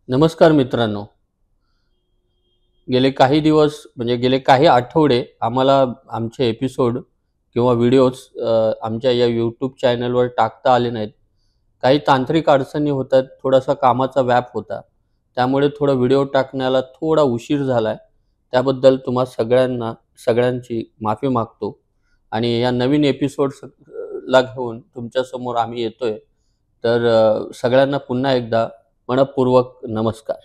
नमस्कार मित्रांनो. गेले काही दिवस म्हणजे गेले काही आठवडे आम्हाला आमचे एपिसोड किंवा व्हिडिओज आमच्या या यूट्यूब चॅनलवर टाकता आले नाहीत. काही तांत्रिक अडचणी होतात, थोडासा कामाचा व्याप होता. त्यामुळे थोडा व्हिडिओ टाकण्याला थोडा उशीर झाला आहे. त्याबद्दल तुम्हा सगळ्यांची माफी मागतो आणि या नवीन एपिसोड्स ला घेऊन तुमच्यासमोर आम्ही येतोय. तर सगळ्यांना पुन्हा एकदा मनःपूर्वक नमस्कार.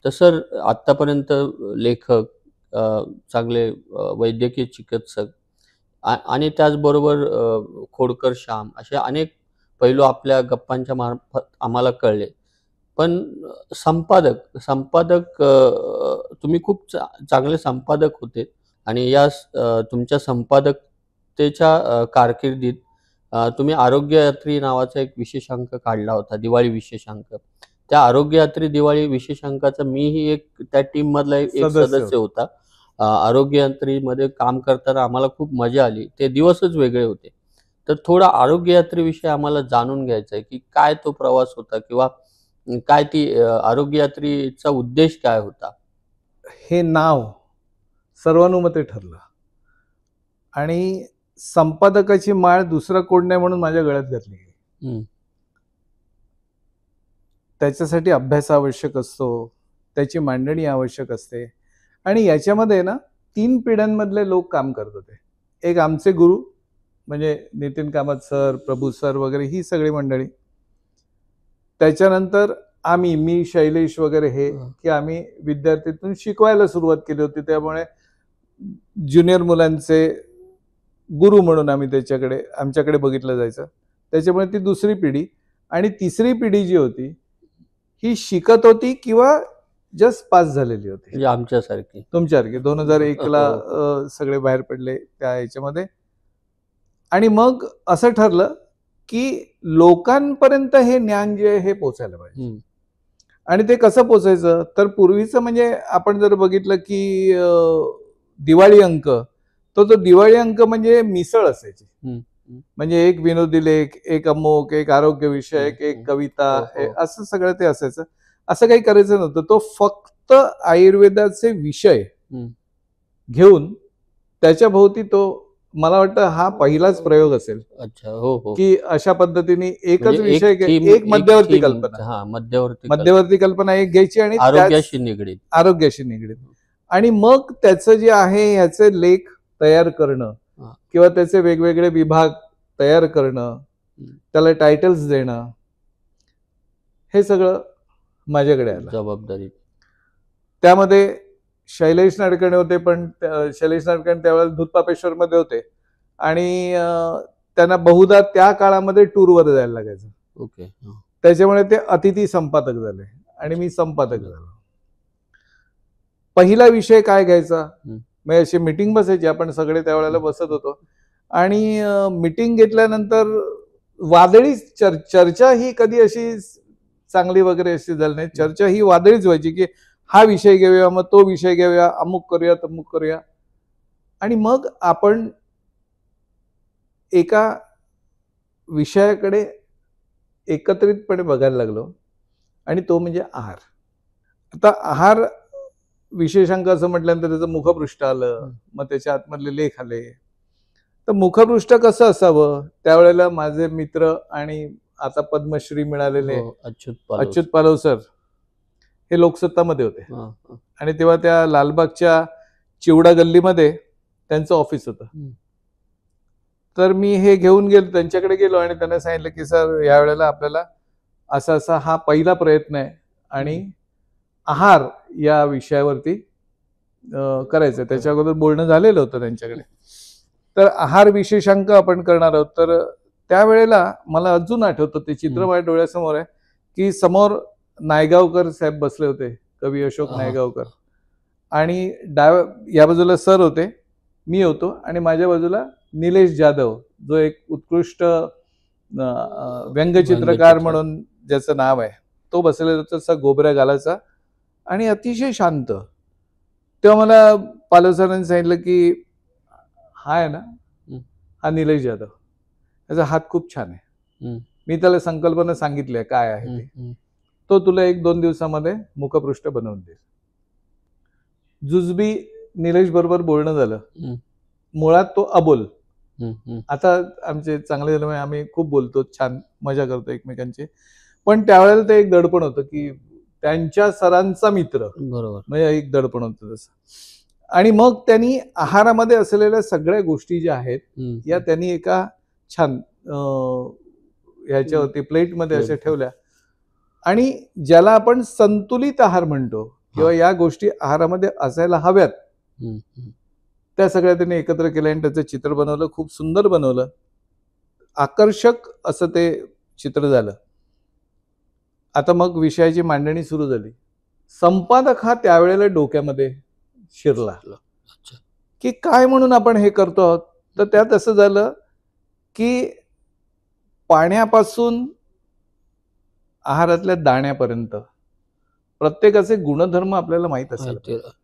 तर सर, आत्तापर्यंत लेखक, चांगले वैद्यकीय चिकित्सक आणि त्याचबरोबर खोडकर श्याम असे अनेक पैलू आपल्या गप्पांच्या मार्फत आम्हाला कळले. पण संपादक तुम्ही खूप चांगले संपादक होते आणि या तुमच्या संपादकतेच्या कारकिर्दीत तुम्ही आरोग्ययात्री नावाचा एक विशेषांक काढला होता, दिवाळी विशेषांक. त्या आरोग्ययात्री दिवाळी विशेषांकाचा मीही एक त्या टीम मधला एक सदस्य होता. आरोग्ययात्रीमध्ये काम करताना आम्हाला खूप मजा आली. ते दिवसच वेगळे होते. तर थोडा आरोग्ययात्रीविषयी आम्हाला जाणून घ्यायचं आहे की काय तो प्रवास होता किंवा काय ती आरोग्ययात्रीचा उद्देश काय होता? हे नाव सर्वानुमते ठरलं आणि संपादकाची माळ दुसरा कोण नाही म्हणून माझ्या गळ्यात घातली गेली. त्याच्यासाठी अभ्यास आवश्यक असतो, त्याची मांडणी आवश्यक असते आणि याच्यामध्ये ना 3 पिढ्यांमधले लोक काम करत होते. एक आमचे गुरु म्हणजे नितीन कामत सर, प्रभू सर वगैरे ही सगळी मंडळी. त्याच्यानंतर मी शैलेश वगैरे हे की आम्ही विद्यार्थीतून शिकवायला सुरुवात केली होती. त्यामुळे ज्युनियर मुलांचे गुरु म्हणून आमच्याकडे बघितलं जायचं. त्याच्यामुळे ती दुसरी पिढी आणि तिसरी पिढी जी होती ही शिकत होती किंवा जस्ट पास झालेली होती, म्हणजे आमच्यासारखी, तुमच्यासारखी. 2001 ला सगळे बाहेर पडले त्या ह्याच्यामध्ये. आणि मग असं ठरलं की लोकांपर्यंत हे ज्ञान जे आहे हे पोचायला पाहिजे. आणि ते कसं पोचायचं, तर पूर्वीचं म्हणजे आपण जर बघितलं की दिवाळी अंक, तो दिवाळी अंक म्हणजे मिसळ असायची. म्हणजे एक विनोदी लेख, एक अमुक, एक आरोग्य विषयक, एक कविता, असं सगळं ते असायचं. असं काही करायचं नव्हतं. तो फक्त आयुर्वेदाचे विषय घेऊन त्याच्या भोवती तो, मला वाटतं हा पहिलाच प्रयोग असेल. अच्छा, हो. की अशा पद्धतीने एकच म्हणजे विषय, एक मध्यवर्ती कल्पना, मध्यवर्ती कल्पना एक घ्यायची आणि आरोग्याशी निगडीत आणि मग त्याचं जे आहे ह्याचे लेख तयार करणं किंवा त्याचे वेगवेगळे विभाग तयार करणं, त्याला टायटल्स देणं, हे सगळं माझ्याकडे आलं. जबाबदारी. त्यामध्ये शैलेश नाडकर्णी होते, पण शैलेश नाडकर्णी त्यावेळेला दूधपापेश्वर मध्ये होते आणि त्यांना बहुधा त्या काळामध्ये टूरवर जायला लागायचं. ओके. त्याच्यामुळे ते अतिथी संपादक झाले आणि मी संपादक झालो. पहिला विषय काय घ्यायचा, म्हणजे अशी मीटिंग बसायची, आपण सगळे त्यावेळेला बसत होतो आणि मीटिंग घेतल्यानंतर वादळी चर्चा ही कधी अशी चांगली वगैरे अशी झाली नाही. चर्चा ही वादळीच व्हायची की हा विषय घेऊया, मग तो विषय घेऊया, अमुक करूया, तमुक करूया. आणि मग आपण एका विषयाकडे एकत्रितपणे बघायला लागलो आणि तो म्हणजे आहार. आता आहार विशेषांक असं म्हटल्यानंतर त्याचं मुखपृष्ठ आलं, मग त्याच्या आतमधले लेख आले. तर मुखपृष्ठ कसं असावं, त्यावेळेला माझे मित्र आणि आता पद्मश्री मिळालेले अच्युत पालव सर हे लोकसत्तामध्ये होते आणि तेव्हा त्या लालबागच्या चिवडा गल्लीमध्ये त्यांचं ऑफिस होतं. तर मी हे घेऊन गेलो, त्यांच्याकडे गेलो आणि त्यांना सांगितलं की सर, यावेळेला आपल्याला असा हा पहिला प्रयत्न आहे आणि आहार या विषयावरती करायचं. त्याच्या अगोदर बोलणं झालेलं होतं त्यांच्याकडे. तर आहार विशेषांक आपण करणार आहोत. तर त्यावेळेला मला अजून आठवतं, ते चित्र माझ्या डोळ्यासमोर आहे की समोर नायगावकर साहेब बसले होते, कवी अशोक नायगावकर, आणि या बाजूला सर होते, मी होतो आणि माझ्या बाजूला निलेश जाधव, जो एक उत्कृष्ट व्यंगचित्रकार म्हणून ज्याचं नाव आहे, तो बसलेला होता, तसा गोबऱ्या गालाचा आणि अतिशय शांत. तेव्हा मला पालव सरांनी सांगितलं की हा आहे ना, हं. हा निलेश जाधव. त्याचा हात खूप छान आहे. हं. मी त्याला संकल्पना सांगितली आहे काय आहे हं, ते. हं. तो तुला 1-2 दिवसामध्ये मुखपृष्ठ बनवून देईल. जुजबी निलेश बरोबर बोलणं झालं. हं. मुळात तो अबोल. हं, हं. आता आमचे चांगले झाल्यामुळे आम्ही खूप बोलतो, छान मजा करतो एकमेकांची. पण त्यावेळेला ते एक दडपण होतं, की त्यांच्या सरांचा मित्र बरोबर. म्हणजे एक दडपण होतं तसं. आणि मग त्यांनी आहारामध्ये असलेल्या सगळ्या गोष्टी ज्या आहेत हं, या हं. त्यांनी एका छान ह्याच्यावरती प्लेटमध्ये अशा प्लेट. ठेवल्या. आणि ज्याला आपण संतुलित आहार म्हणतो किंवा हां. या गोष्टी आहारामध्ये असायला हव्यात, हं, हं. त्या सगळ्या त्यांनी एकत्र केल्या आणि त्याचं चित्र बनवलं. खूप सुंदर बनवलं. आकर्षक असं ते चित्र झालं. आता मग विषयाची मांडणी सुरू झाली. संपादक हा त्यावेळेला डोक्यामध्ये शिरला, अच्छा. की काय म्हणून आपण हे करतो आहोत. तर त्यात असं झालं, की पाण्यापासून आहारातल्या दाण्यापर्यंत प्रत्येकाचे गुणधर्म आपल्याला माहीत असायला माहिती पाहिजे.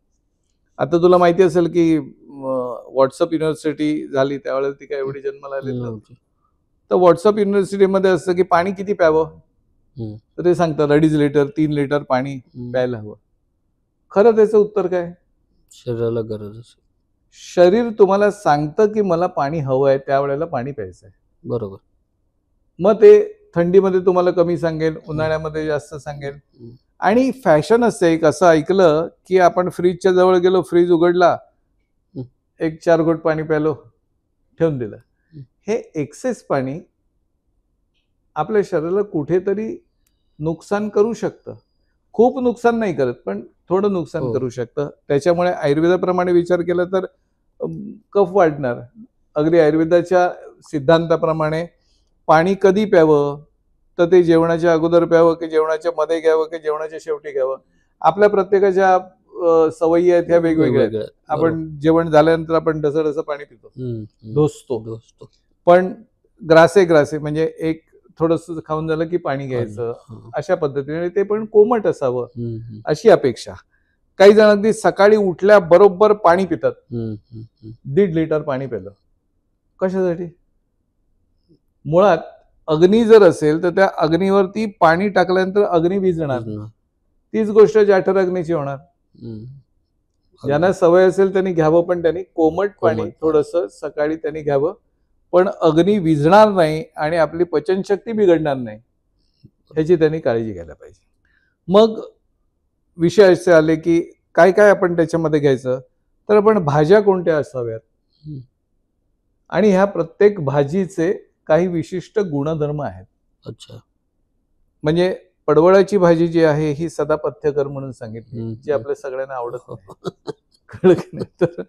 आता तुला माहिती असेल, की व्हॉट्सअप युनिव्हर्सिटी झाली त्यावेळेला ती काय एवढी जन्माला आलेली नव्हती. नव्हती. तर व्हॉट्सअप युनिव्हर्सिटीमध्ये असतं, की पाणी किती प्यावं? हं, तर ते सांगतात 2.5 लिटर 3 लिटर पाणी हं. प्यायला हवं. खरं त्याचं उत्तर काय? शरीराला गरज असेल. शरीर तुम्हाला सांगतं, की मला पाणी हवं आहे, त्यावेळेला पाणी प्यायचं आहे. बरोबर. मग ते थंडीमध्ये तुम्हाला कमी सांगेल, हं, उन्हाळ्यामध्ये जास्त सांगेल. हं. आणि फॅशन असते एक असं ऐकलं, की आपण फ्रीजच्या जवळ गेलो, फ्रीज उघडला, हं. एक 4 घोट पाणी प्यायलो, ठेवून दिलं. हं. हे एक्सेस पाणी आपल्या शरीराला कुठेतरी नुकसान करू शकतं. खूप नुकसान नाही करत, पण थोडं नुकसान हो. करू शकतं. त्याच्यामुळे आयुर्वेदाप्रमाणे विचार केला तर कफ वाढणार. अगदी आयुर्वेदाच्या सिद्धांताप्रमाणे पाणी कधी प्यावं? तर ते जेवणाच्या अगोदर प्यावं, की जेवणाच्या मध्ये घ्यावं, की जेवणाच्या शेवटी घ्यावं? आपल्या प्रत्येकाच्या सवयी आहेत ह्या वेगवेगळ्या आहेत. वेगवेगळ्या. बरोबर. आपण जेवण झाल्यानंतर आपण ढसढसं पाणी पितो, हं, हं. ढोसतो. ढोसतो. पण ग्रासे म्हणजे एक थोडंसं खाऊन झालं की पाणी घ्यायचं, हां. अशा पद्धतीने. आणि ते पण कोमट असावं हं, हं. अशी अपेक्षा. काही जण अगदी सकाळी उठल्याबरोबर पाणी पितात. हं, हं, हं. 1.5 लिटर पाणी पिलं. कशासाठी? मुळात अग्नी जर असेल तर त्या अग्नीवरती पाणी टाकल्यानंतर अग्नी विझणार. भिजणार. तीच गोष्ट जाठर अग्नीची होणार. हं. ज्यांना सवय असेल त्यांनी घ्यावं, पण त्यांनी कोमट पाणी कोमट पाणी. थोडंसं सकाळी त्यांनी घ्यावं. पण अग्नी विझणार नाही आणि आपली पचनशक्ती बिघडणार नाही, ह्याची त्यांनी काळजी घ्यायला पाहिजे. मग विषय असे आले, की काय काय आपण त्याच्यामध्ये घ्यायचं? तर आपण भाज्या कोणत्या असाव्यात? हं. आणि ह्या प्रत्येक भाजीचे काही विशिष्ट गुणधर्म आहेत. अच्छा. म्हणजे पडवळाची भाजी जी आहे ही सदापथ्यकर म्हणून सांगितली, हं, जी हं. आपल्या सगळ्यांना आवडत हो. नाही. कळलं की नाही? तर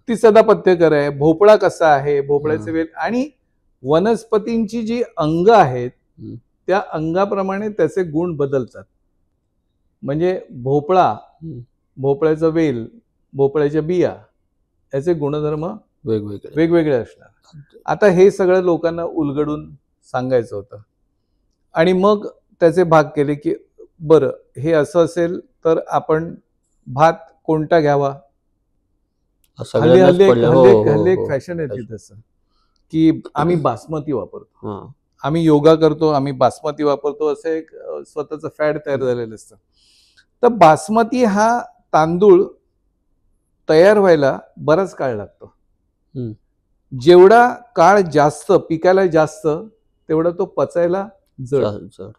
ती सदापथ्यकर आहे. भोपळा कसा आहे? भोपळ्याचे हां. वेल. आणि वनस्पतींची जी अंग आहेत, हं. त्या अंगाप्रमाणे त्याचे गुण बदलतात. म्हणजे भोपळा, हं. भोपळ्याचा वेल, भोपळ्याच्या बिया याचे गुणधर्म वेगवेगळे. वेगवेगळे असणार. आता हे सगळं लोकांना उलगडून सांगायचं होतं. आणि मग त्याचे भाग केले, की बरं हे असं असेल तर आपण भात कोणता घ्यावा? हल्ली सगळ्यांनाच हल्ली एक पडलं. हो, हल्ली एक हो, हल्ली एक हो. फॅशन येते तसं, की आम्ही बासमती वापरतो. हां. आम्ही योगा करतो, आम्ही बासमती वापरतो, असं एक स्वतःचं फॅड तयार झालेलं असतं. तर बासमती हा तांदूळ तयार व्हायला बराच काळ लागतो. हं. जेवढा काळ जास्त, पिकायला जास्त, तेवढा तो पचायला जड. जड.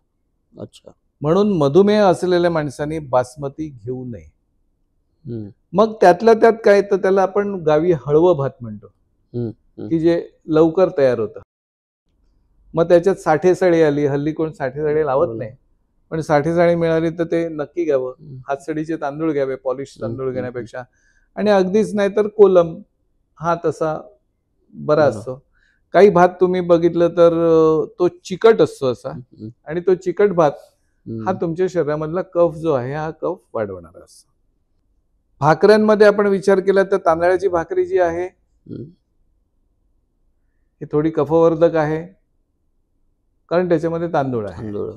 अच्छा. म्हणून मधुमेह असलेल्या माणसांनी बासमती घेऊ नये. हं. मग त्यातल्या त्यात काय, तर त्याला आपण गावी हळवं भात म्हणतो, हं, हं. की जे लवकर तयार होतं. मग त्याच्यात साठेसळी आली. हल्ली कोण साठेसळी लावत बरोबर. नाही. पण साठेसळी मिळाली तर ते नक्की घ्यावं. हं. हातसडीचे तांदूळ घ्यावे, पॉलिश हं, तांदूळ हं, हं. घेण्यापेक्षा. आणि अगदीच नाही तर कोलम हा तसा बरा बरं. असतो. काही भात तुम्ही बघितलं तर तो चिकट असतो असा. हं, हं. आणि तो चिकट भात हा हं. तुमच्या शरीरामधला कफ जो आहे हा कफ वाढवणारा असतो. भाकऱ्यांमध्ये आपण विचार केला तर तांदळाची भाकरी जी आहे हं. ही थोडी कफवर्धक आहे, कारण त्याच्यामध्ये तांदूळ आहे. तांदूळ.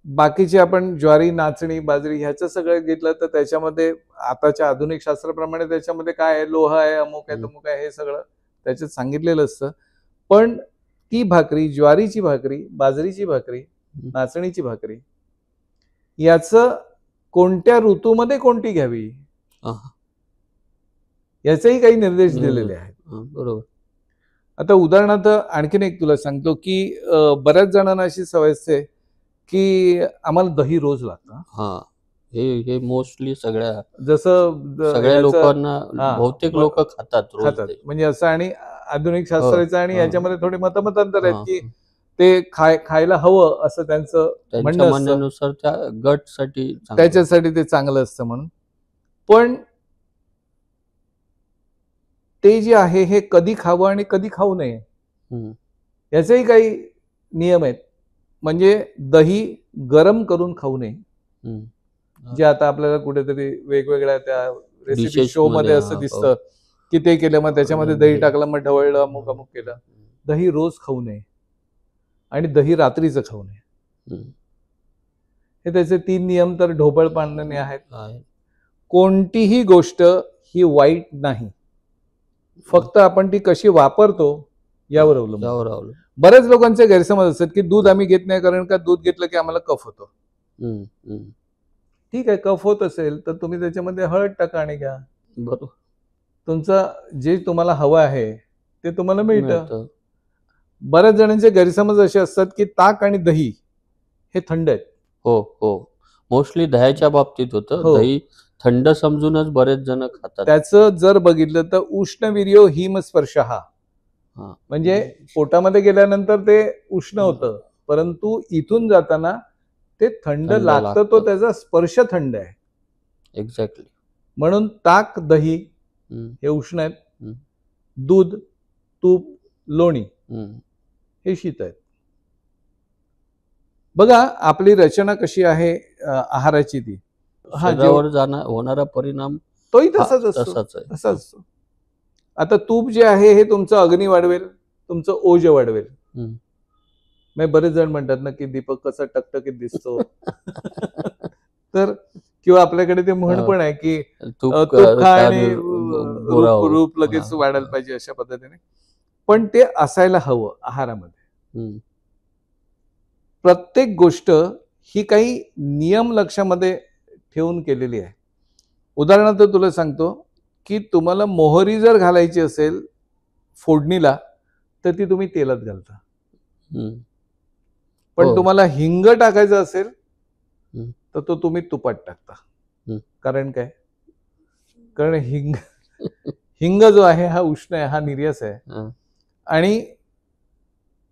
बाकीचे आपण ज्वारी, नाचणी, बाजरी ह्याचं सगळं घेतलं तर त्याच्यामध्ये आताच्या आधुनिक शास्त्राप्रमाणे त्याच्यामध्ये काय आहे, लोह आहे, अमुक आहे, तमुक आहे, हे सगळं त्याच्यात सांगितलेलं असतं. पण ती भाकरी, ज्वारीची भाकरी, बाजरीची भाकरी, नाचणीची भाकरी याचं कोणत्या ऋतूमध्ये कोणती घ्यावी याचेही काही निर्देश दिलेले आहेत. बरोबर. आता उदाहरणार्थ आणखीन एक तुला सांगतो की बऱ्याच जणांना अशी सवय असते की आम्हाला दही रोज लागतं. हा, हे मोस्टली जसं सगळ्या याचं- लोकांना, हा, बहुतेक लोक खातात रोज खातात. ते. म्हणजे असं आणि आधुनिक शास्त्राचं आणि हा. याच्यामध्ये थोडी मतमतांतर आहेत हा, की ते खायला हवं असं त्यांचं त्यांच्या म्हणणं असतं. म्हणण्यानुसार त्या गटसाठी चांगलं. त्याच्यासाठी ते चांगलं असतं म्हणून. पण ते जे आहे हे कधी खावं आणि कधी खाऊ नये याचेही काही नियम आहेत. म्हणजे दही गरम करून खाऊ नये, जे आता आपल्याला कुठेतरी वेगवेगळ्या त्या रेसिपी Dishes शो मध्ये मध्ये, असं हा, दिसतं की ते केलं मग त्याच्यामध्ये दही टाकलं, मग ढवळलं, अमुक अमुक केलं. दही रोज खाऊ नये आणि दही रात्रीचं खाऊ नये. हे त्याचे 3 नियम तर ढोबळ पाळणे आहेत. कोणतीही गोष्ट ही वाईट नाही, फक्त आपण ती कशी वापरतो यावर अवलंबून. बऱ्याच लोकांचे गैरसमज असतात की दूध आम्ही घेत नाही कारण का दूध घेतलं की आम्हाला कफ होतो. ठीक आहे, कफ होत असेल तर तुम्ही त्याच्यामध्ये हळद टाका आणि घ्या. बरोबर. तुमचं जे तुम्हाला हवं आहे ते तुम्हाला मिळतं. बऱ्याच जणांचे गैरसमज असे असतात की ताक आणि दही हे थंड आहेत. हो, मोस्टली दह्याच्या बाबतीत होतं. दही थंड समजूनच बरेच जण खातात. त्याचं जर बघितलं तर उष्णवीर्यो हिमस्पर्शः, म्हणजे पोटामध्ये गेल्यानंतर ते उष्ण होतं, परंतु इथून जाताना ते थंड लागतं. तो त्याचा स्पर्श थंड आहे. एक्झॅक्टली. म्हणून ताक, दही हे उष्ण आहेत. दूध, तूप, लोणी हे शीत आहेत. बघा आपली रचना कशी आहे आहाराची, ती शरीरावर होणारा परिणाम तोही तसाच असतो. आता तूप जे आहे हे तुमचं अग्नी वाढवेल, तुमचं ओज वाढवेल. मग बरेच जण म्हणतात ना की दीपक कसा टकटकीत दिसतो. तर किंवा आपल्याकडे ते म्हण पण आहे की तूप खा आणि रूप लगेच वाढायला पाहिजे, अशा पद्धतीने. पण ते असायला हवं आहारामध्ये. प्रत्येक गोष्ट ही काही नियम लक्षामध्ये ठेवून केलेली आहे. उदाहरणार्थ तुला सांगतो की तुम्हाला मोहरी जर घालायची असेल फोडणीला तर ती तुम्ही तेलात घालता. पण तुम्हाला हिंग टाकायचं असेल तर तो तुम्ही तुपात टाकता. कारण काय? कारण हिंग जो आहे हा उष्ण आहे, हा निर्यास आहे आणि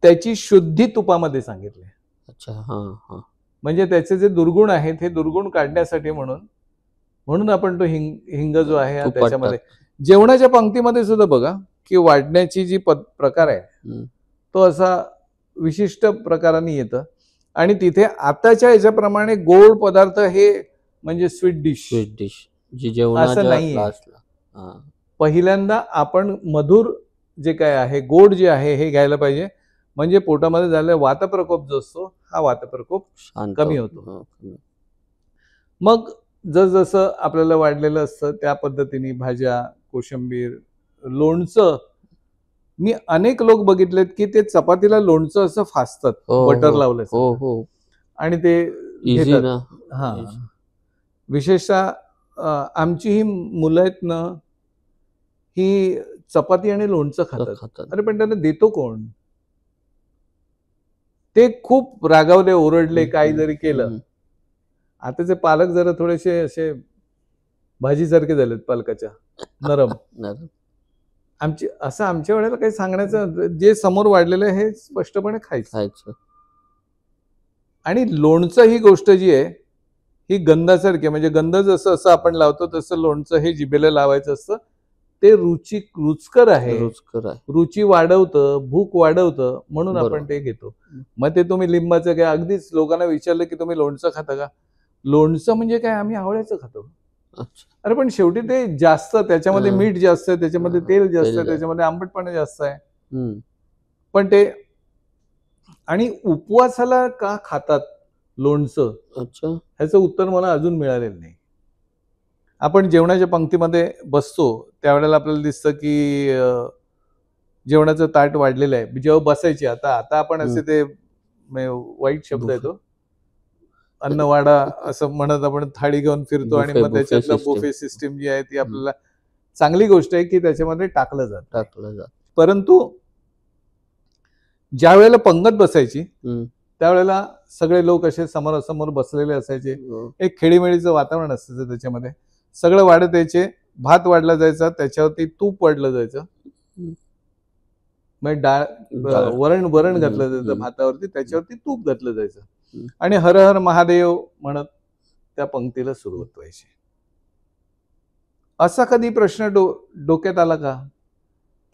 त्याची शुद्धी तुपामध्ये सांगितली. अच्छा. म्हणजे त्याचे जे दुर्गुण आहेत हे दुर्गुण काढण्यासाठी म्हणून आपण तो हिंग जो आहे हा त्याच्यामध्ये. जेवणाच्या पंक्तीमध्ये सुद्धा बघा की वाढण्याची जी प्रकार आहे तो असा विशिष्ट प्रकाराने येतं. आणि तिथे आताच्या याच्याप्रमाणे गोड पदार्थ हे म्हणजे स्वीट डिश जी जेवणाच्या नाहीये. पहिल्यांदा आपण मधुर जे काय आहे, गोड जे आहे हे घ्यायला पाहिजे. म्हणजे पोटामध्ये झालेला वातप्रकोप जो असतो हा वातप्रकोप कमी होतो. मग जसं आपल्याला वाढलेलं असतं त्या पद्धतीने भाज्या, कोशिंबीर, लोणचं. मी अनेक लोक बघितलेत की ते चपातीला लोणचं असं फासतात, बटर लावलं आणि ते घेतात. विशेषतः आमची ही मुलं आहेत ना, ही चपाती आणि लोणचं खातात. अरे पण त्यांना देतो कोण? ते खूप रागावले, ओरडले, काही जरी केलं. आताचे पालक जरा थोडेसे असे भाजीसारखे झालेत, पालकाच्या नरम. आमच्या वेळेला काही सांगण्याचं, जे समोर वाढलेलं आहे हे स्पष्टपणे खायचं. आणि लोणचं ही गोष्ट जी आहे ही गंधासारखी, म्हणजे गंध जसं आपण लावतो तसं लोणचं हे जिभेला लावायचं असतं. ते रुचकर आहे, रुची वाढवतं, भूक वाढवतं, म्हणून आपण ते घेतो. मग ते तुम्ही लिंबाचं काय, अगदीच लोकांना विचारलं की तुम्ही लोणचं खाता का? लोणचं म्हणजे काय, आम्ही आवळ्याचं खातो. अरे पण शेवटी ते जास्त, त्याच्यामध्ये मीठ जास्त आहे, त्याच्यामध्ये तेल जास्त आहे, त्याच्यामध्ये आंबटपणा जास्त आहे. पण ते, आणि उपवासाला का खातात लोणचं, अच्छा. ह्याचं उत्तर मला अजून मिळालेलं नाही. आपण जेवणाच्या पंक्तीमध्ये बसतो त्यावेळेला आपल्याला दिसतं की जेवणाचं ताट वाढलेलं आहे. जेव्हा बसायची आता आता आपण असे ते वाईट शब्द आहे तो, अन्नवाडा असं म्हणत आपण थाळी घेऊन फिरतो आणि मग त्याच्यातलं बुफे सिस्टीम जी आहे ती आपल्याला चांगली गोष्ट आहे की त्याच्यामध्ये टाकलं जात. परंतु ज्या वेळेला पंगत बसायची त्यावेळेला सगळे लोक असे समोरासमोर बसलेले असायचे. एक खेळीमेळीचं वातावरण असायचं त्याच्यामध्ये. सगळं वाढत यायचे, भात वाढला जायचा, त्याच्यावरती तूप वाढलं जायचं, मग वरण घातलं जायचं भातावरती, त्याच्यावरती तूप घातलं जायचं आणि हर हर महादेव म्हणत त्या पंक्तीला सुरुवात व्हायची. असा कधी प्रश्न डोक्यात आला का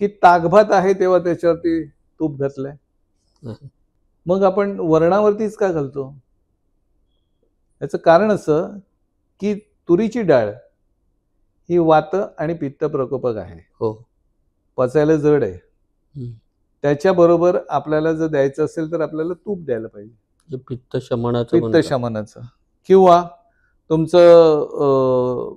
की ताकभात आहे तेव्हा त्याच्यावरती तूप घातलंय, मग आपण वरणावरतीच का घालतो? याचं कारण असं की तुरीची डाळ ही वात आणि पित्त प्रकोपक आहे, पचायला जड आहे. त्याच्याबरोबर आपल्याला जर द्यायचं असेल तर आपल्याला तूप द्यायला पाहिजे, पित्त शमनाचं. किंवा तुमचं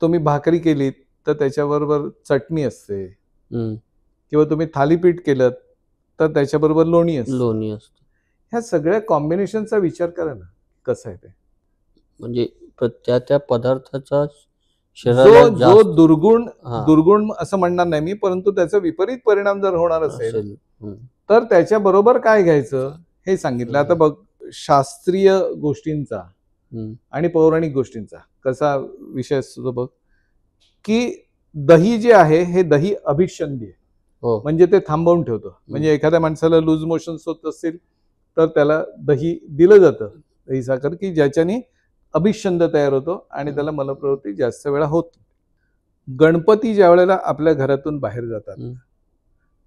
तुम्ही भाकरी केलीत तर त्याच्याबरोबर चटणी असते, किंवा तुम्ही थालीपीठ केलं तर त्याच्याबरोबर लोणी असते. ह्या सगळ्या कॉम्बिनेशनचा विचार करा ना कसं आहे ते. म्हणजे त्या पदार्थाचा जो दुर्गुण असं म्हणणार नाही मी, परंतु त्याचा विपरीत परिणाम जर होणार असेल तर त्याच्याबरोबर काय घ्यायचं हे सांगितलं. आता बघ, शास्त्रीय गोष्टींचा आणि पौराणिक गोष्टींचा कसा विषय असतो बघ, की दही जे आहे हे दही अभिषंधी आहे, म्हणजे ते थांबवून ठेवतो. म्हणजे एखाद्या माणसाला लूज मोशन्स होत असतील तर त्याला दही दिलं जातं, दही साखर, की ज्याच्याने अभिषंद तयार होतो आणि त्याला मलप्रवृत्ती जास्त वेळा होत. गणपती ज्या वेळेला आपल्या घरातून बाहेर जातात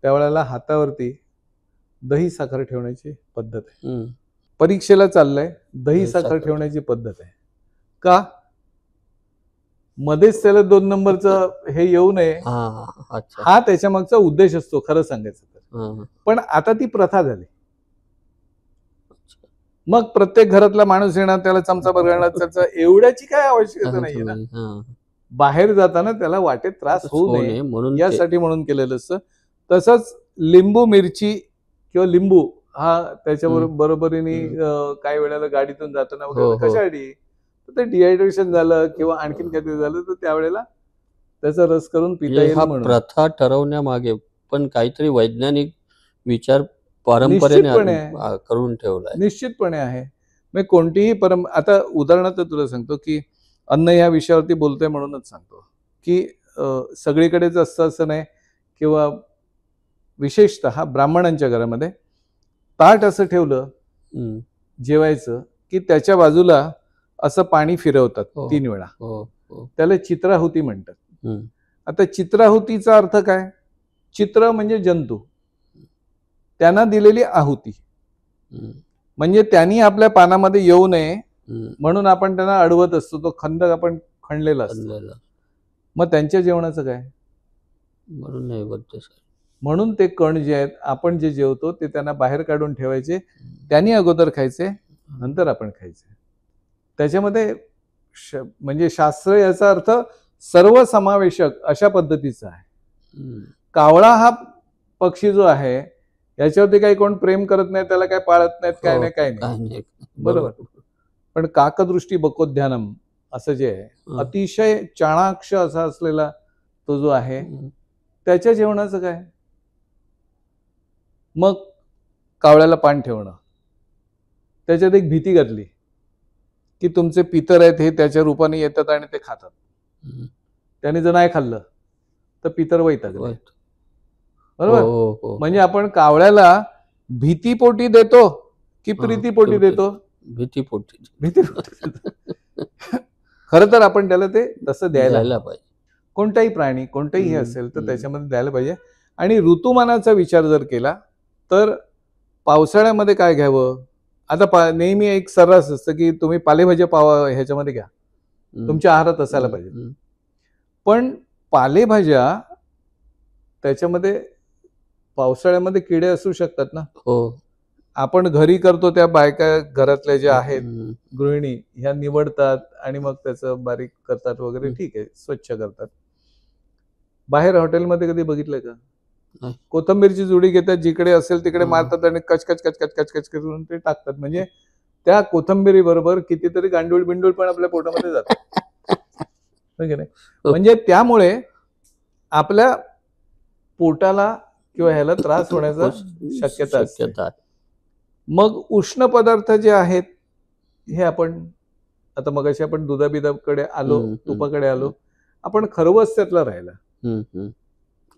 त्यावेळेला हातावरती दही साखर ठेवण्याची पद्धत आहे. परीक्षेला चाललंय, दही साखर ठेवण्याची पद्धत आहे का? मध्येच त्याला 2 नंबरचं हे येऊ नये, हा त्याच्या मागचा उद्देश असतो खरं सांगायचं तर. पण आता ती प्रथा झाली. मग प्रत्येक घरातला माणूस येणार, त्याला चमचा बघणार, त्याचा एवढ्याची काय आवश्यकता नाहीये ना. बाहेर जाताना त्याला वाटेत त्रास होऊ नये यासाठी म्हणून केलेलं असतं. तसंच लिंबू मिरची किंवा लिंबू हा त्याच्याबरोबर बरोबरीने काही वेळेला गाडीतून जाताना वगैरे कशासाठी, ते डिहायड्रेशन झालं किंवा आणखीन काहीतरी झालं तर त्यावेळेला त्याचा रस करून पिता येईल म्हणून. प्रथा ठरवण्यामागे पण काहीतरी वैज्ञानिक विचार परंपरेने करून ठेवलाय. निश्चितपणे आहे. मग कोणतीही आता उदाहरणार्थ तुला सांगतो की अन्न या विषयावरती बोलतोय म्हणूनच सांगतो की सगळीकडेच असतं असं नाही, किंवा विशेषतः ब्राह्मणांच्या घरामध्ये ताट असं ठेवलं जेवायचं की त्याच्या बाजूला असं पाणी फिरवतात 3 वेळा. त्याला चित्राहुती म्हणतात. आता चित्राहुतीचा अर्थ काय? चित्र म्हणजे जंतू, त्यांना दिलेली आहुती, म्हणजे त्यांनी आपल्या पानामध्ये येऊ नये म्हणून आपण त्यांना अडवत असतो, तो खंड आपण खणलेला असतो. मग त्यांच्या जेवणाचं काय? म्हणून ते कण जे आहेत आपण जे जेवतो ते त्यांना बाहेर काढून ठेवायचे, त्यांनी अगोदर खायचे, नंतर आपण खायचे. त्याच्यामध्ये म्हणजे शास्त्र याचा अर्थ सर्वसमावेशक अशा पद्धतीचा आहे. कावळा हा पक्षी जो आहे याच्यावरती काही कोण प्रेम करत नाही, त्याला काय पाळत नाहीत, काय नाही, काय नाही, बरोबर. पण काकदृष्टी बकोध्यानम असं जे आहे, अतिशय चाणाक्ष असा असलेला तो जो आहे, त्याच्या जेवणाचं काय? मग कावळ्याला पान ठेवणं, त्याच्यात एक भीती घातली की तुमचे पितर आहेत हे त्याच्या रूपाने येतात आणि ते खातात. त्याने जर नाही खाल्लं तर पितर वैतागले, बरोबर. म्हणजे आपण कावळ्याला भीतीपोटी देतो की प्रीतीपोटी देतो? भीतीपोटी. खरं तर आपण त्याला ते तसं द्यायला पाहिजे. कोणताही प्राणी, कोणताही हे असेल तर त्याच्यामध्ये द्यायला पाहिजे. आणि ऋतुमानाचा विचार जर केला तर पावसाळ्यामध्ये काय घ्यावं? आता नेहमी एक सर्रास असतं की तुम्ही पालेभाज्या ह्याच्यामध्ये घ्या, तुमच्या आहारात असायला पाहिजे. पण पालेभाज्या त्याच्यामध्ये पावसाळ्यामध्ये किडे असू शकतात ना, आपण घरी करतो त्या बायका घरातल्या ज्या आहेत हम्म. गृहिणी ह्या निवडतात आणि मग त्याचं बारीक करतात वगैरे, ठीक आहे, स्वच्छ करतात. बाहेर हॉटेलमध्ये कधी बघितलंय का? नाही. कोथंबीरची जुडी घेतात, जिकडे असेल तिकडे हा. मारतात आणि कचकच कचकच कचकच करून ते टाकतात. म्हणजे त्या कोथंबिरी बरोबर कितीतरी गांडूळ बिंडूळ पण आपल्या पोटामध्ये जातात. हो की नाही? म्हणजे त्यामुळे आपल्या पोटाला किंवा ह्याला त्रास होण्याचा शक्यता असते. आहे. मग उष्ण पदार्थ जे आहेत हे आपण आता मगाशी आपण दुधाबिदाकडे आलो, तुपाकडे आलो, आपण खरवस त्यातला राहिला.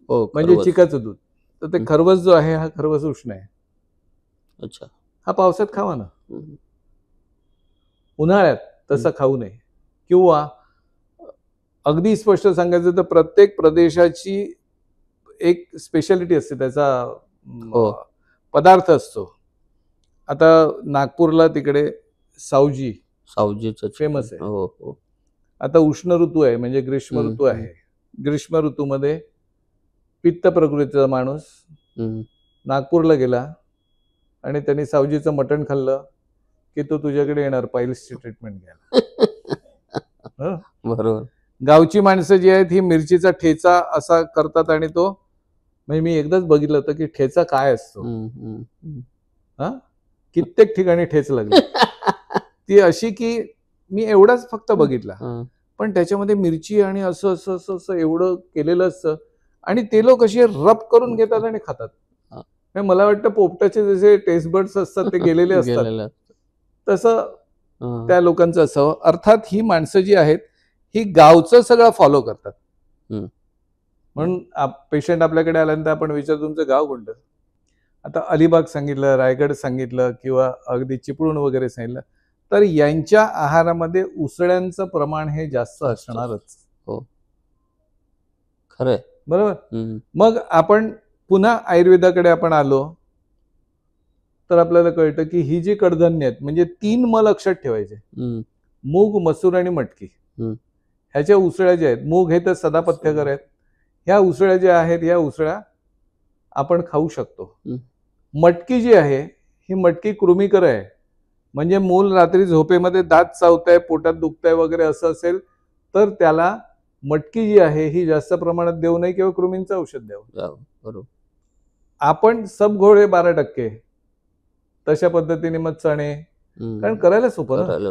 हो, म्हणजे खरवस. चिकाचं दूध. तर ते खरवस जो आहे हा खरवस उष्ण आहे. अच्छा. हा पावसात खावा ना. हम्म. उन्हाळ्यात तसं खाऊ नये. किंवा अगदी स्पष्ट सांगायचं तर प्रत्येक प्रदेशाची एक स्पेशालिटी असते, त्याचा हो. पदार्थ असतो. आता नागपूरला तिकडे सावजीचं फेमस आहे. हो हो. आता उष्ण ऋतू आहे, म्हणजे ग्रीष्म ऋतू आहे. ग्रीष्म ऋतूमध्ये पित्त प्रकृतीचा माणूस नागपूरला गेला आणि त्यांनी सावजीचं मटण खाल्लं की तो तुझ्याकडे येणार पाईल्सची ट्रीटमेंट घ्यायला. बरोबर. गावची माणसं जी आहेत ही मिरचीचा ठेचा असा करतात आणि तो, म्हणजे मी एकदाच बघितलं होतं की ठेचा काय असतो. हा, कित्येक ठिकाणी ठेच लागली. ती अशी की मी एवढाच फक्त बघितला, पण त्याच्यामध्ये मिरची आणि असं असं असं असं एवढं केलेलं असतं आणि ते लोक अशी रब करून घेतात आणि खातात. मला वाटतं पोपटाचे जसे टेस्ट बर्ड्स असतात ते गेलेले असतात, तसं त्या लोकांचं असावं. अर्थात ही माणसं जी आहेत ही गावचं सगळं फॉलो करतात. म्हणून पेशंट आपल्याकडे आल्यानंतर आपण विचारतो तुमचं गाव कोणतं. आता अलिबाग सांगितलं, रायगड सांगितलं किंवा अगदी चिपळूण वगैरे सांगितलं, तर यांच्या आहारामध्ये उसळ्यांचं प्रमाण हे जास्त असणारच. हो, खरंय. बरोबर. मग आपण पुन्हा आयुर्वेदाकडे आपण आलो तर आपल्याला कळतं की ही जी कडधान्य आहेत, म्हणजे 3 म लक्षात ठेवायचे, मूग, मसूर आणि मटकी. ह्याच्या उसळ्या ज्या आहेत, मूग हे तर सदापथ्यकर आहेत, ह्या उसळ्या ज्या आहेत ह्या उसळ्या आपण खाऊ शकतो. मटकी जी आहे ही मटकी कृमिकर आहे, म्हणजे मूल रात्री झोपेमध्ये दात चावताय, पोटात दुखताय वगैरे असं असेल तर त्याला मटकी जी आहे ही जास्त प्रमाणात देऊ नये किंवा कृमींचं औषध द्यावं. बरोबर. आपण सबघोळे 12%, तशा पद्धतीने मग चणे, कारण करायला सोपं ना.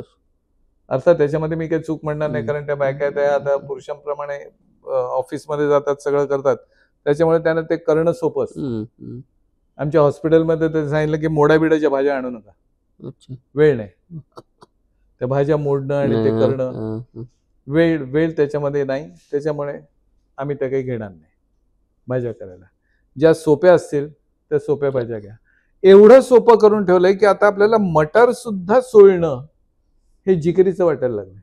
अर्थात त्याच्यामध्ये मी काही चूक म्हणणार नाही, कारण त्या बायका त्या आता पुरुषांप्रमाणे ऑफिसमध्ये जातात, सगळं करतात, त्याच्यामुळे त्यांना ते करणं सोपं असतं. आमच्या हॉस्पिटलमध्ये ते सांगितलं की मोडाबिडाच्या भाज्या आणू नका, वेळ नाही. त्या भाज्या मोडणं आणि ते करणं वेळ त्याच्यामध्ये नाही, त्याच्यामुळे आम्ही त्या काही घेणार नाही भाज्या करायला. ज्या सोप्या असतील त्या सोप्या भाज्या घ्या. एवढं सोपं करून ठेवलंय की आता आपल्याला मटर सुद्धा सोलणं हे जिकिरीचं वाटायला लागलं.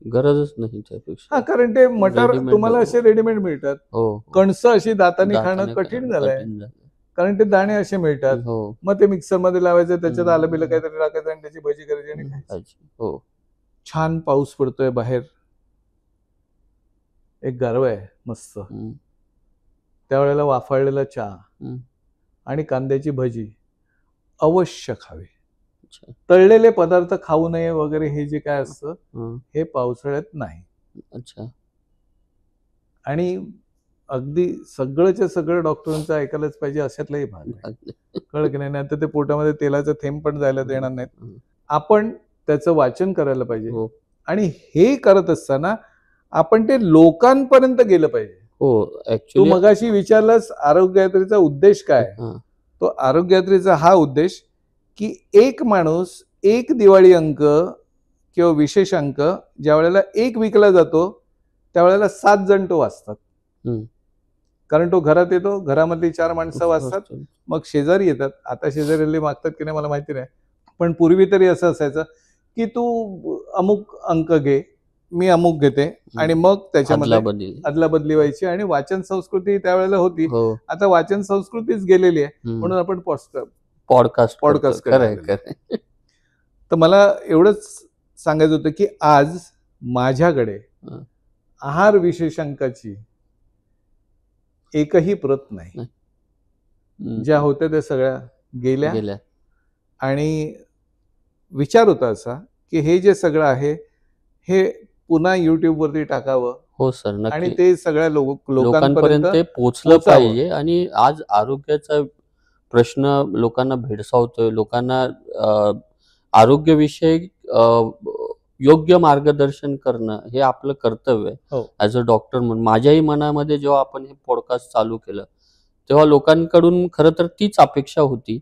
गरजच नाही त्यापेक्षा. हा, कारण ते मटर तुम्हाला असे रेडीमेड मिळतात. कणसं अशी दाताने खाणं कठीण झालंय, कारण ते दाणे असे मिळतात. मग ते मिक्सर मध्ये लावायचं, त्याच्यात आलं बिलं काहीतरी टाकायचं आणि त्याची भजी करायची आणि खायची. छान पाऊस पडतोय बाहेर, एक गारवा आहे मस्त, त्यावेळेला वाफाळलेला चहा आणि कांद्याची भजी अवश्य खावी. तळलेले पदार्थ खाऊ नये वगैरे हे जे काय असतं हे पावसाळ्यात नाही. अच्छा. आणि अगदी सगळंच्या सगळं डॉक्टरांचं ऐकायलाच पाहिजे अशातलाही भाग आहे. कळलं की नाही? नाहीतर ते पोटामध्ये तेलाचं थेंब पण जायला देणार नाहीत. आपण त्याचं वाचन करायला पाहिजे आणि हे करत असताना आपण ते लोकांपर्यंत गेलं पाहिजे. तू मगाशी विचारलास आरोग्ययात्रेचा उद्देश काय. तो आरोग्ययात्रेचा हा उद्देश की एक माणूस एक दिवाळी अंक किंवा विशेष अंक ज्या वेळेला एक विकला जातो त्यावेळेला 7 जण तो वाचतात. कारण तो घरात येतो, घरामधली 4 माणसं वाचतात, मग शेजारी येतात. आता शेजारी मागतात की नाही मला माहिती नाही, पण पूर्वी तरी असं असायचं की तू अमुक अंक घे, मी अमुक घेते आणि मग त्याच्यामध्ये अदलाबदली व्हायची आणि वाचन संस्कृती त्यावेळेला होती. आता वाचन संस्कृतीच गेलेली आहे, म्हणून आपण पॉडकास्ट करायला. तर मला एवढंच सांगायचं होतं की आज माझ्याकडे आहार विशेषांकाची एकही प्रत नाही. ज्या होत्या त्या सगळ्या गेल्या आणि विचार होता असा की हे जे सगळं आहे हे पुन्हा युट्यूबवरती टाकावं हो सर, आणि नक्की. ते सगळ्या लोकांपर्यंत ते पोहोचलं पोचावं. पाहिजे. आणि आज आरोग्याचा प्रश्न लोकांना भेडसावतोय. लोकांना आरोग्यविषयक योग्य मार्गदर्शन करणं हे आपलं कर्तव्य आहे. हो. ॲज अ डॉक्टर म्हणून माझ्याही मनामध्ये जेव्हा आपण हे पॉडकास्ट चालू केलं, तेव्हा लोकांकडून खरं तर तीच अपेक्षा होती.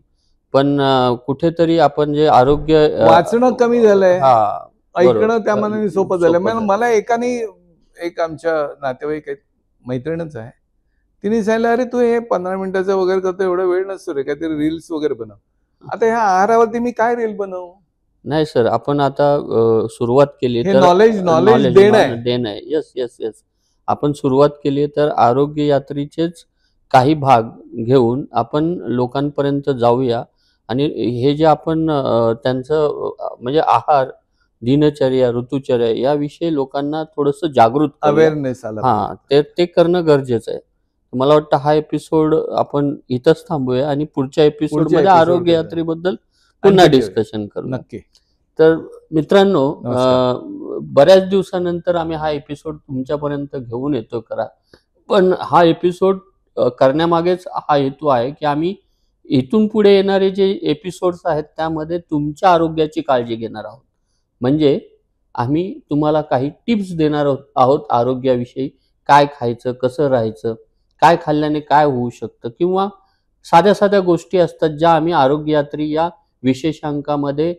पण कुठेतरी आपण जे आरोग्य वाचणं कमी झालंय, हां, बरोबर. ऐकणं त्या मानाने सोपं झालं. सोपं झालं. मला एक आमच्या नातेवाईक आहेत, मैत्रीणच आहे. तिने सांगितलं, "अरे तू हे 15 मिनिटाचं वगैरे करतो, एवढा वेळ नसतो रे, काहीतरी रील्स वगैरे बनव." आता ह्या आहारावरती मी काय रील बनवू? नाही सर, आपण आता सुरुवात केली हे तर knowledge देणं आहे. देणं आहे. Yes, yes, yes. आपण सुरुवात केली तर आरोग्य यात्रेचेच काही भाग घेऊन आपण लोकांपर्यंत जाऊया आणि हे जे आपण त्यांचं म्हणजे आहार, दिनचर्या, ऋतुचर्या याविषयी लोकांना थोडंसं जागृत करूया. अवेअरनेस आला हां, पाहिजे. ते करणं गरजेचं आहे. मला वाटतं हा एपिसोड आपण इथंच थांबूया आणि पुढच्या एपिसोडमध्ये episode आरोग्य मध्ये यात्रेबद्दल पुन्हा आणखी डिस्कशन करू. नक्की. तर मित्रांनो, नमस्कार. बऱ्याच दिवसानंतर आम्ही हा एपिसोड तुमच्यापर्यंत घेऊन येतो खरा. पण हा एपिसोड करण्यामागेच हा हेतू आहे की आम्ही इथून पुढे येणारे जे एपिसोड्स आहेत त्यामध्ये तुमच्या आरोग्याची काळजी घेणार आहोत. म्हणजे आम्ही तुम्हाला काही टिप्स देणार आहोत आरोग्याविषयी. काय खायचं, कसं राहायचं, काय खाल्ल्याने काय होऊ शकतं, किंवा साध्या-साध्या गोष्टी असतात ज्या आम्ही आरोग्य यात्री या विशेषांकामध्ये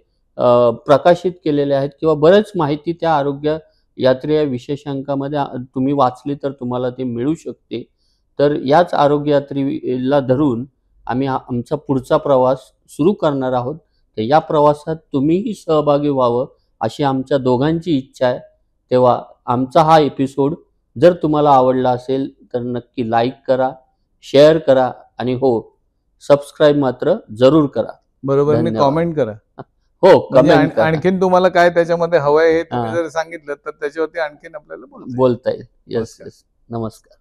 प्रकाशित केलेल्या आहेत, किंवा बरेच माहिती त्या आरोग्य यात्रे या विशेषांकामध्ये तुम्ही वाचली तर तुम्हाला ते मिळू शकते. तर याच आरोग्य यात्रेला धरून आम्ही आमचा पुढचा प्रवास सुरू करणार आहोत. तर या प्रवासात तुम्हीही सहभागी व्हावं अशी आमच्या दोघांची इच्छा आहे. तेव्हा आमचा हा एपिसोड जर तुम्हाला आवडला असेल तर नक्की लाईक करा, शेअर करा आणि हो, सबस्क्राईब मात्र जरूर करा. बरोबर. मी धन्यवाद. कॉमेंट करा. हो, म्हणजे कमेंट करा. आणखीन तुम्हाला काय त्याच्यामध्ये हवंय हे तुम्ही हां. जर सांगितलं तर त्याच्यावरती आणखीन आपल्याला बोलता येईल. बोलता येईल. येस, नमस्कार. येस. नमस्कार.